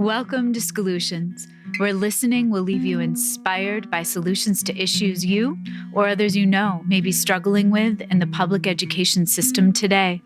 Welcome to Solutions, where listening will leave you inspired by solutions to issues you or others you know may be struggling with in the public education system today.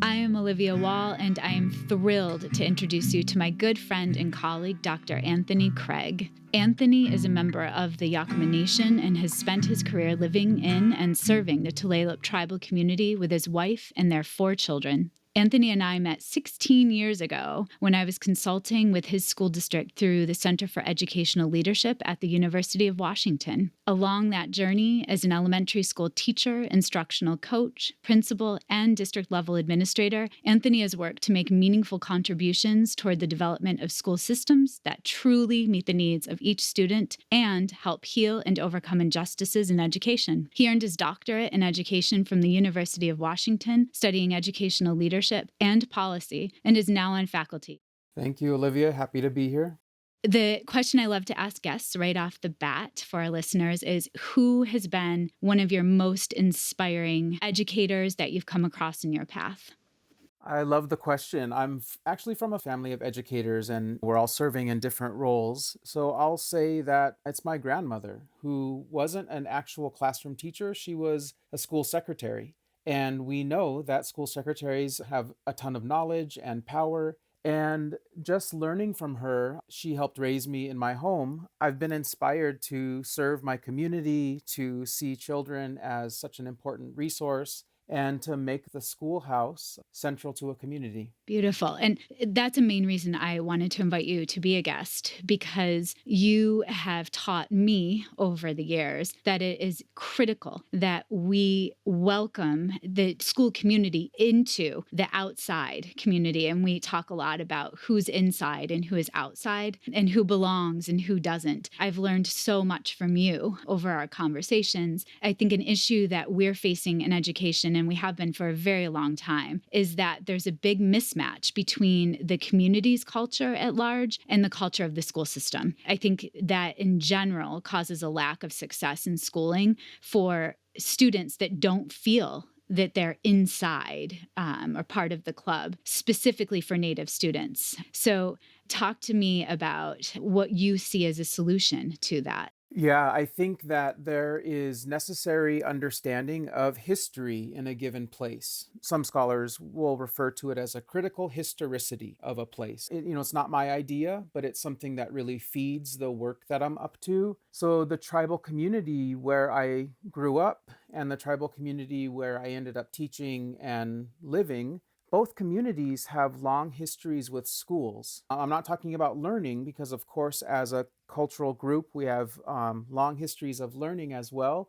I am Olivia Wall, and I am thrilled to introduce you to my good friend and colleague, Dr. Anthony Craig. Anthony is a member of the Yakama Nation and has spent his career living in and serving the Tulalip tribal community with his wife and their 4 children. Anthony and I met 16 years ago when I was consulting with his school district through the Center for Educational Leadership at the University of Washington. Along that journey, as an elementary school teacher, instructional coach, principal, and district-level administrator, Anthony has worked to make meaningful contributions toward the development of school systems that truly meet the needs of each student and help heal and overcome injustices in education. He earned his doctorate in education from the University of Washington, studying educational leadership and policy, and is now on faculty. Thank you, Olivia. Happy to be here. The question I love to ask guests right off the bat for our listeners is, who has been one of your most inspiring educators that you've come across in your path? I love the question. I'm actually from a family of educators and we're all serving in different roles. So I'll say that it's my grandmother, who wasn't an actual classroom teacher. She was a school secretary. And we know that school secretaries have a ton of knowledge and power. And just learning from her, she helped raise me in my home. I've been inspired to serve my community, to see children as such an important resource, and to make the schoolhouse central to a community. Beautiful. And that's a main reason I wanted to invite you to be a guest, because you have taught me over the years that it is critical that we welcome the school community into the outside community. And we talk a lot about who's inside and who is outside and who belongs and who doesn't. I've learned so much from you over our conversations. I think an issue that we're facing in education, and we have been for a very long time, is that there's a big mismatch between the community's culture at large and the culture of the school system. I think that in general causes a lack of success in schooling for students that don't feel that they're inside or part of the club, specifically for Native students. So talk to me about what you see as a solution to that. Yeah, I think that there is necessary understanding of history in a given place. Some scholars will refer to it as a critical historicity of a place. It's not my idea, but it's something that really feeds the work that I'm up to. So the tribal community where I grew up and the tribal community where I ended up teaching and living, both communities have long histories with schools. I'm not talking about learning because, of course, as a cultural group, we have long histories of learning as well.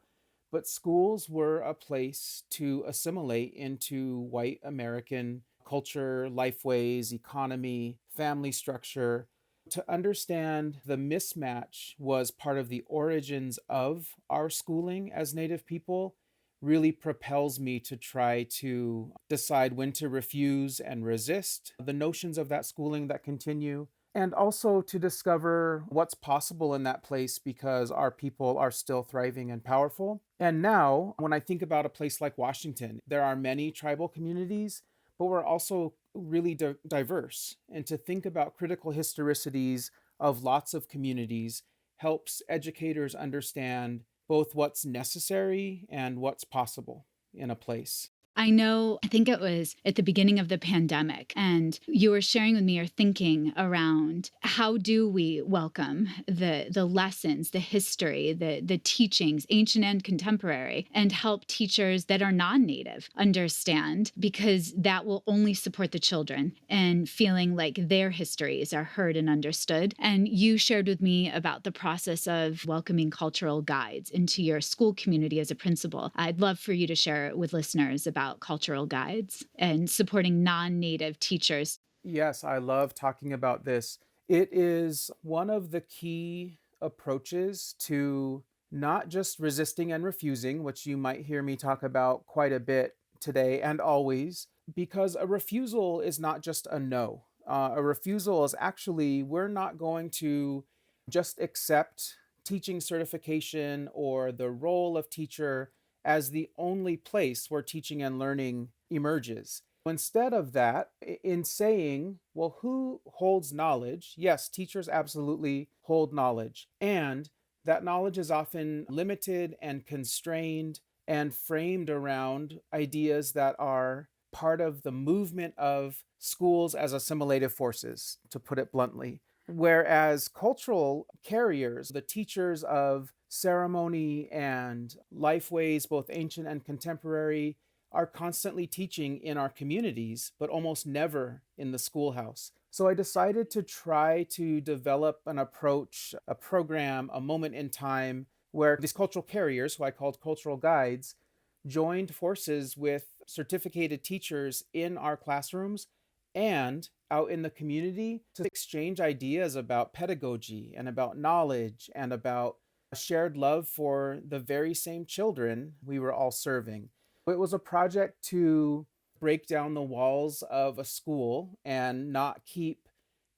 But schools were a place to assimilate into white American culture, lifeways, economy, family structure. To understand the mismatch was part of the origins of our schooling as Native people really propels me to try to decide when to refuse and resist the notions of that schooling that continue, and also to discover what's possible in that place because our people are still thriving and powerful. And now, when I think about a place like Washington, there are many tribal communities, but we're also really diverse. And to think about critical historicities of lots of communities helps educators understand both what's necessary and what's possible in a place. I think it was at the beginning of the pandemic, and you were sharing with me your thinking around how do we welcome the lessons, the history, the teachings, ancient and contemporary, and help teachers that are non-Native understand, because that will only support the children and feeling like their histories are heard and understood. And you shared with me about the process of welcoming cultural guides into your school community as a principal. I'd love for you to share with listeners about cultural guides and supporting non-Native teachers. Yes, I love talking about this. It is one of the key approaches to not just resisting and refusing, which you might hear me talk about quite a bit today and always, because a refusal is not just a no. A refusal is actually, we're not going to just accept teaching certification or the role of teacher as the only place where teaching and learning emerges. Instead of that, in saying, well, who holds knowledge? Yes, teachers absolutely hold knowledge. And that knowledge is often limited and constrained and framed around ideas that are part of the movement of schools as assimilative forces, to put it bluntly. Whereas cultural carriers, the teachers of ceremony and life ways, both ancient and contemporary, are constantly teaching in our communities, but almost never in the schoolhouse. So I decided to try to develop an approach, a program, a moment in time where these cultural carriers, who I called cultural guides, joined forces with certificated teachers in our classrooms and out in the community to exchange ideas about pedagogy and about knowledge and about a shared love for the very same children we were all serving. It was a project to break down the walls of a school and not keep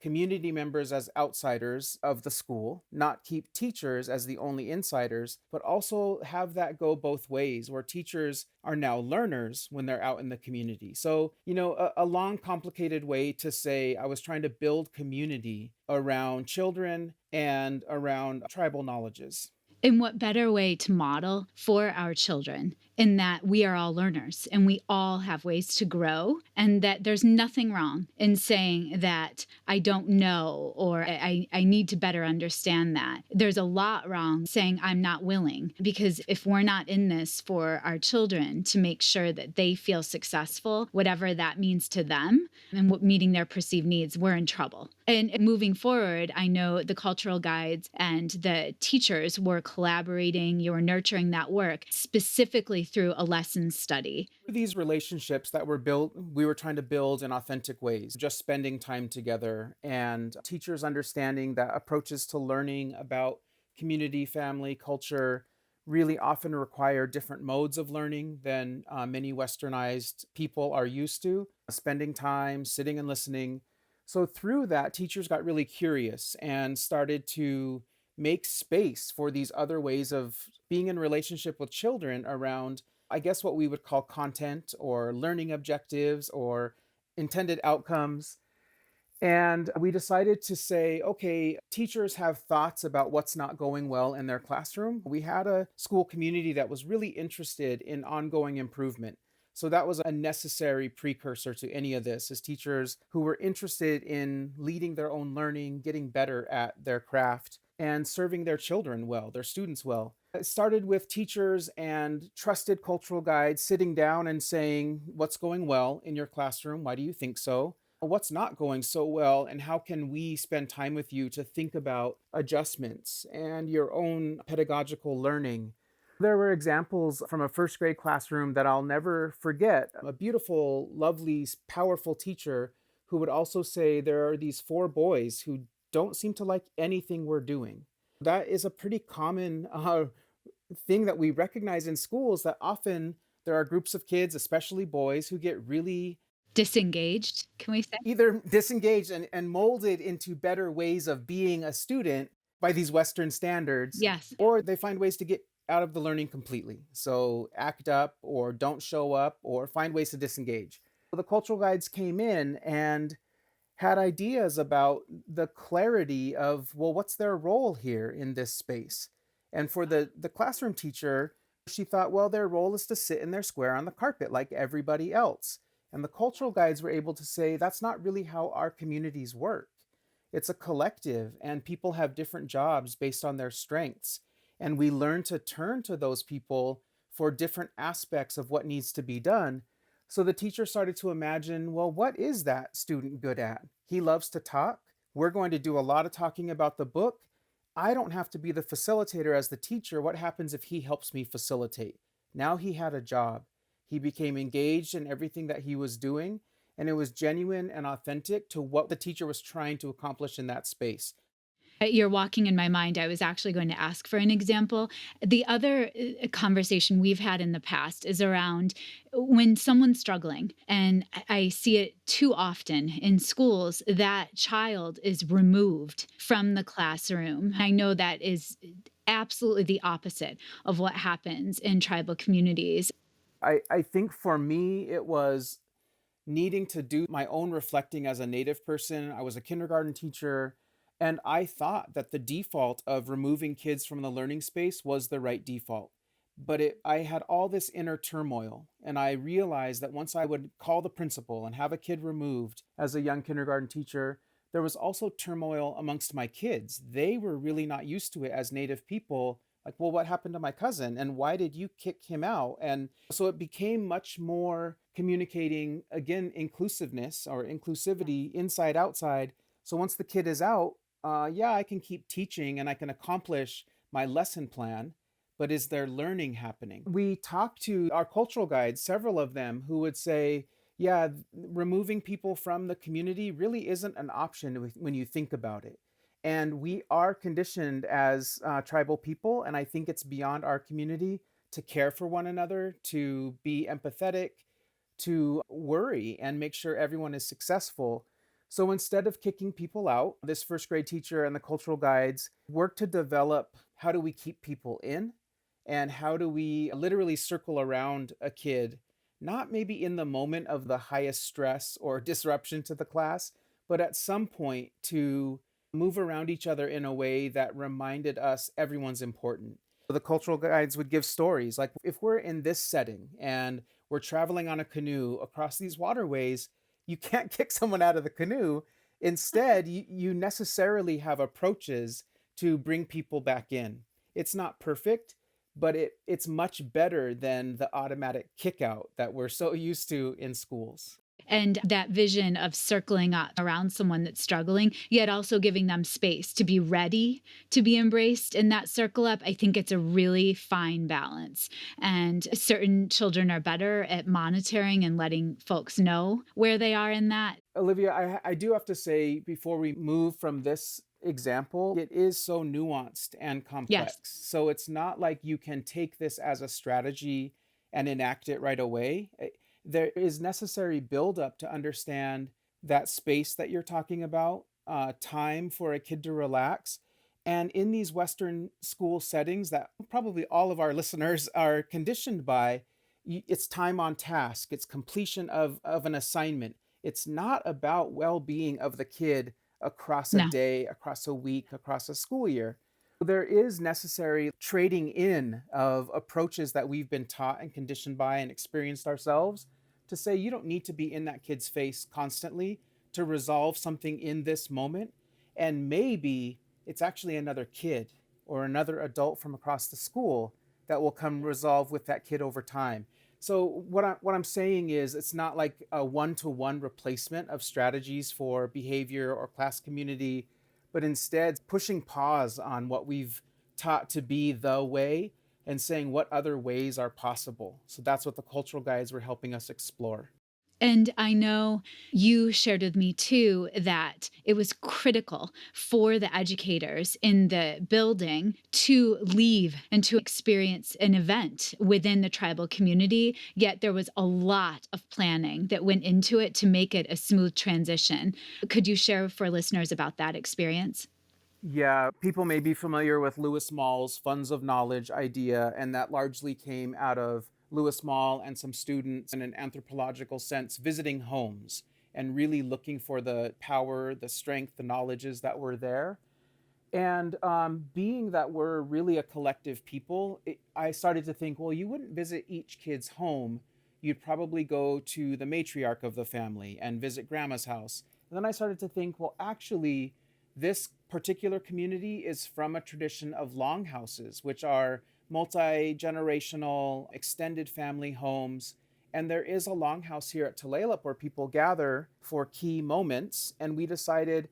community members as outsiders of the school, not keep teachers as the only insiders, but also have that go both ways, where teachers are now learners when they're out in the community. So, a long, complicated way to say I was trying to build community around children and around tribal knowledges. And what better way to model for our children in that we are all learners and we all have ways to grow, and that there's nothing wrong in saying that I don't know or I need to better understand that. There's a lot wrong saying I'm not willing, because if we're not in this for our children to make sure that they feel successful, whatever that means to them and what meeting their perceived needs, we're in trouble. And moving forward, I know the cultural guides and the teachers were collaborating, you were nurturing that work specifically through a lesson study. These relationships that were built, we were trying to build in authentic ways, just spending time together and teachers understanding that approaches to learning about community, family, culture really often require different modes of learning than many westernized people are used to. Spending time, sitting and listening. So, through that, teachers got really curious and started to make space for these other ways of being in relationship with children around, I guess, what we would call content or learning objectives or intended outcomes. And we decided to say, okay, teachers have thoughts about what's not going well in their classroom. We had a school community that was really interested in ongoing improvement. So that was a necessary precursor to any of this, is teachers who were interested in leading their own learning, getting better at their craft, and serving their children well, their students well. It started with teachers and trusted cultural guides sitting down and saying, what's going well in your classroom? Why do you think so? What's not going so well, and how can we spend time with you to think about adjustments and your own pedagogical learning? There were examples from a first grade classroom that I'll never forget. A beautiful, lovely, powerful teacher who would also say, there are these four boys who don't seem to like anything we're doing. That is a pretty common thing that we recognize in schools, that often there are groups of kids, especially boys, who get really Disengaged, can we say? either disengaged and molded into better ways of being a student by these Western standards, Yes. or they find ways to get out of the learning completely. So act up or don't show up or find ways to disengage. The cultural guides came in and had ideas about the clarity of, well, what's their role here in this space? And for the classroom teacher, she thought, well, their role is to sit in their square on the carpet like everybody else. And the cultural guides were able to say, that's not really how our communities work. It's a collective, and people have different jobs based on their strengths. And we learn to turn to those people for different aspects of what needs to be done. So the teacher started to imagine, well, what is that student good at? He loves to talk. We're going to do a lot of talking about the book. I don't have to be the facilitator as the teacher. What happens if he helps me facilitate? Now he had a job. He became engaged in everything that he was doing, and it was genuine and authentic to what the teacher was trying to accomplish in that space. You're walking in my mind. I was actually going to ask for an example. The other conversation we've had in the past is around when someone's struggling, and I see it too often in schools, that child is removed from the classroom. I know that is absolutely the opposite of what happens in tribal communities. I think for me, it was needing to do my own reflecting as a Native person. I was a kindergarten teacher, and I thought that the default of removing kids from the learning space was the right default. But I had all this inner turmoil, and I realized that once I would call the principal and have a kid removed as a young kindergarten teacher, there was also turmoil amongst my kids. They were really not used to it as Native people. Like, well, what happened to my cousin? And why did you kick him out? And so it became much more communicating, again, inclusiveness or inclusivity inside, outside. So once the kid is out, yeah, I can keep teaching and I can accomplish my lesson plan, but is there learning happening? We talked to our cultural guides, several of them, who would say, yeah, removing people from the community really isn't an option when you think about it. And we are conditioned as tribal people, and I think it's beyond our community to care for one another, to be empathetic, to worry and make sure everyone is successful. So instead of kicking people out, this first grade teacher and the cultural guides work to develop how do we keep people in and how do we literally circle around a kid, not maybe in the moment of the highest stress or disruption to the class, but at some point to move around each other in a way that reminded us everyone's important. The cultural guides would give stories like if we're in this setting and we're traveling on a canoe across these waterways, you can't kick someone out of the canoe. Instead, you necessarily have approaches to bring people back in. It's not perfect, but it's much better than the automatic kick out that we're so used to in schools. And that vision of circling up around someone that's struggling, yet also giving them space to be ready to be embraced in that circle up. I think it's a really fine balance. And certain children are better at monitoring and letting folks know where they are in that. Olivia, I do have to say before we move from this example, it is so nuanced and Yes. complex. So it's not like you can take this as a strategy and enact it right away. There is necessary buildup to understand that space that you're talking about, time for a kid to relax. And in these Western school settings that probably all of our listeners are conditioned by, it's time on task, it's completion of an assignment. It's not about well-being of the kid across a No. day, across a week, across a school year. There is necessary trading in of approaches that we've been taught and conditioned by and experienced ourselves to say you don't need to be in that kid's face constantly to resolve something in this moment. And maybe it's actually another kid or another adult from across the school that will come resolve with that kid over time. So what I'm saying is it's not like a one-to-one replacement of strategies for behavior or class community, but instead pushing pause on what we've taught to be the way and saying what other ways are possible. So that's what the cultural guides were helping us explore. And I know you shared with me too that it was critical for the educators in the building to leave and to experience an event within the tribal community. Yet there was a lot of planning that went into it to make it a smooth transition. Could you share for listeners about that experience? Yeah, people may be familiar with Lewis Mall's funds of knowledge idea, and that largely came out of Lewis Mall and some students in an anthropological sense visiting homes and really looking for the power, the strength, the knowledges that were there. And being that we're really a collective people, I started to think, well, you wouldn't visit each kid's home. You'd probably go to the matriarch of the family and visit grandma's house. And then I started to think, well, actually, this particular community is from a tradition of longhouses, which are multi generational, extended family homes. And there is a longhouse here at Tulalip where people gather for key moments. And we decided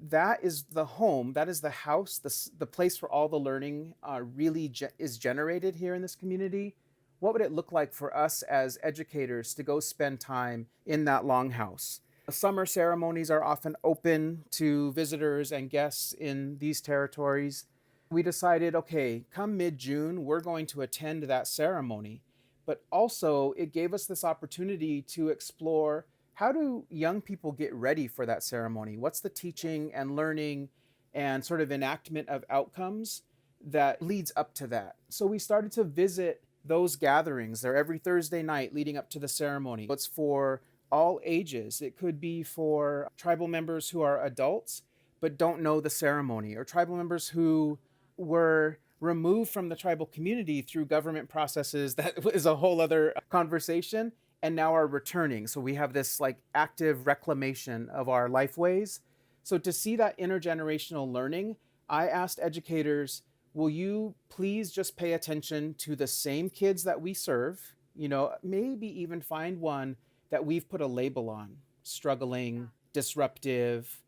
that is the home, that is the house, the place where all the learning really is generated here in this community. What would it look like for us as educators to go spend time in that longhouse? Summer ceremonies are often open to visitors and guests in these territories. We decided, okay, come mid June, we're going to attend that ceremony. But also, it gave us this opportunity to explore how do young people get ready for that ceremony? What's the teaching and learning and sort of enactment of outcomes that leads up to that? So we started to visit those gatherings. They're every Thursday night leading up to the ceremony. It's for all ages. It could be for tribal members who are adults but don't know the ceremony, or tribal members who were removed from the tribal community through government processes that is a whole other conversation, and now are returning. So we have this like active reclamation of our lifeways. So to see that intergenerational learning, I asked educators, will you please just pay attention to the same kids that we serve? Maybe even find one that we've put a label on: struggling, disruptive,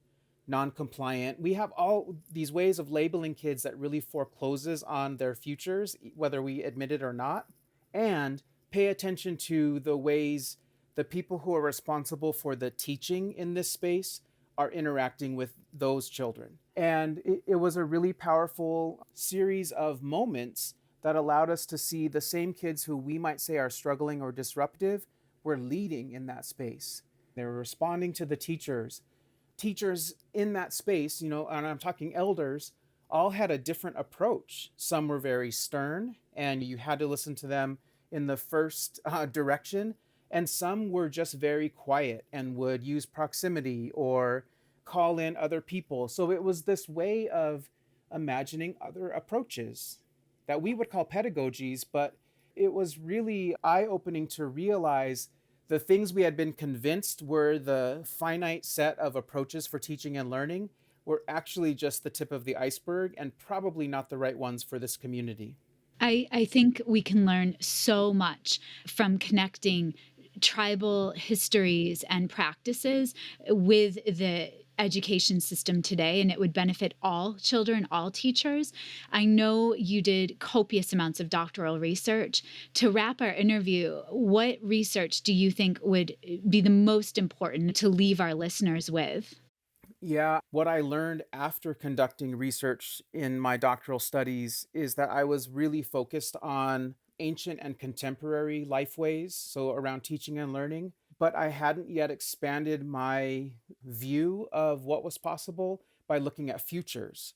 non-compliant. We have all these ways of labeling kids that really forecloses on their futures, whether we admit it or not. And pay attention to the ways the people who are responsible for the teaching in this space are interacting with those children. And it was a really powerful series of moments that allowed us to see the same kids who we might say are struggling or disruptive were leading in that space. They were responding to the teachers. Teachers in that space, and I'm talking elders, all had a different approach. Some were very stern, and you had to listen to them in the first direction. And some were just very quiet and would use proximity or call in other people. So it was this way of imagining other approaches that we would call pedagogies, but it was really eye-opening to realize the things we had been convinced were the finite set of approaches for teaching and learning were actually just the tip of the iceberg, and probably not the right ones for this community. I think we can learn so much from connecting tribal histories and practices with the education system today, and it would benefit all children, all teachers. I know you did copious amounts of doctoral research. To wrap our interview, what research do you think would be the most important to leave our listeners with? Yeah, what I learned after conducting research in my doctoral studies is that I was really focused on ancient and contemporary lifeways, so around teaching and learning, but I hadn't yet expanded my view of what was possible by looking at futures.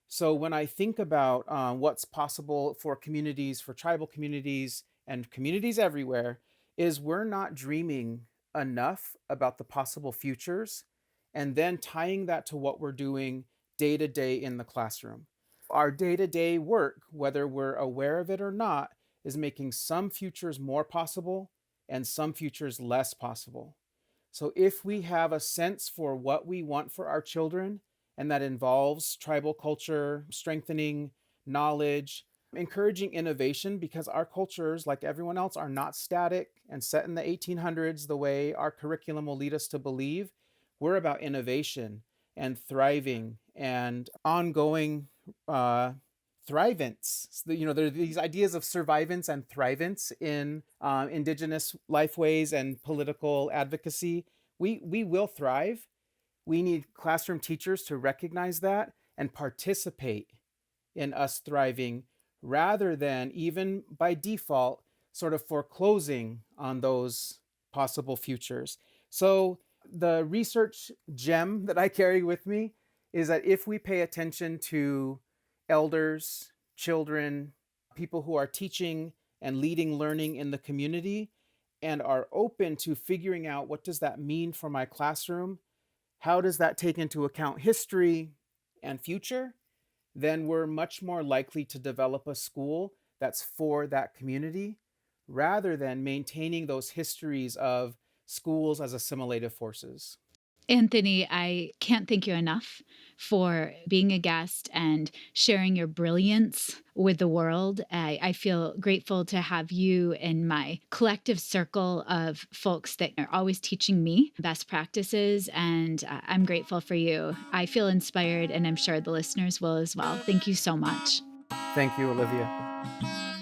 So when I think about what's possible for communities, for tribal communities, and communities everywhere, is we're not dreaming enough about the possible futures and then tying that to what we're doing day to day in the classroom. Our day to day work, whether we're aware of it or not, is making some futures more possible and some futures less possible. So if we have a sense for what we want for our children, and that involves tribal culture, strengthening knowledge, encouraging innovation, because our cultures, like everyone else, are not static and set in the 1800s the way our curriculum will lead us to believe. We're about innovation and thriving and ongoing thrivance. So, there are these ideas of survivance and thrivance in indigenous lifeways and political advocacy. We will thrive. We need classroom teachers to recognize that and participate in us thriving, rather than, even by default, sort of foreclosing on those possible futures. So the research gem that I carry with me is that if we pay attention to elders, children, people who are teaching and leading learning in the community, and are open to figuring out, what does that mean for my classroom? How does that take into account history and future? Then we're much more likely to develop a school that's for that community, rather than maintaining those histories of schools as assimilative forces. Anthony, I can't thank you enough for being a guest and sharing your brilliance with the world. I feel grateful to have you in my collective circle of folks that are always teaching me best practices, and I'm grateful for you. I feel inspired, and I'm sure the listeners will as well. Thank you so much. Thank you, Olivia.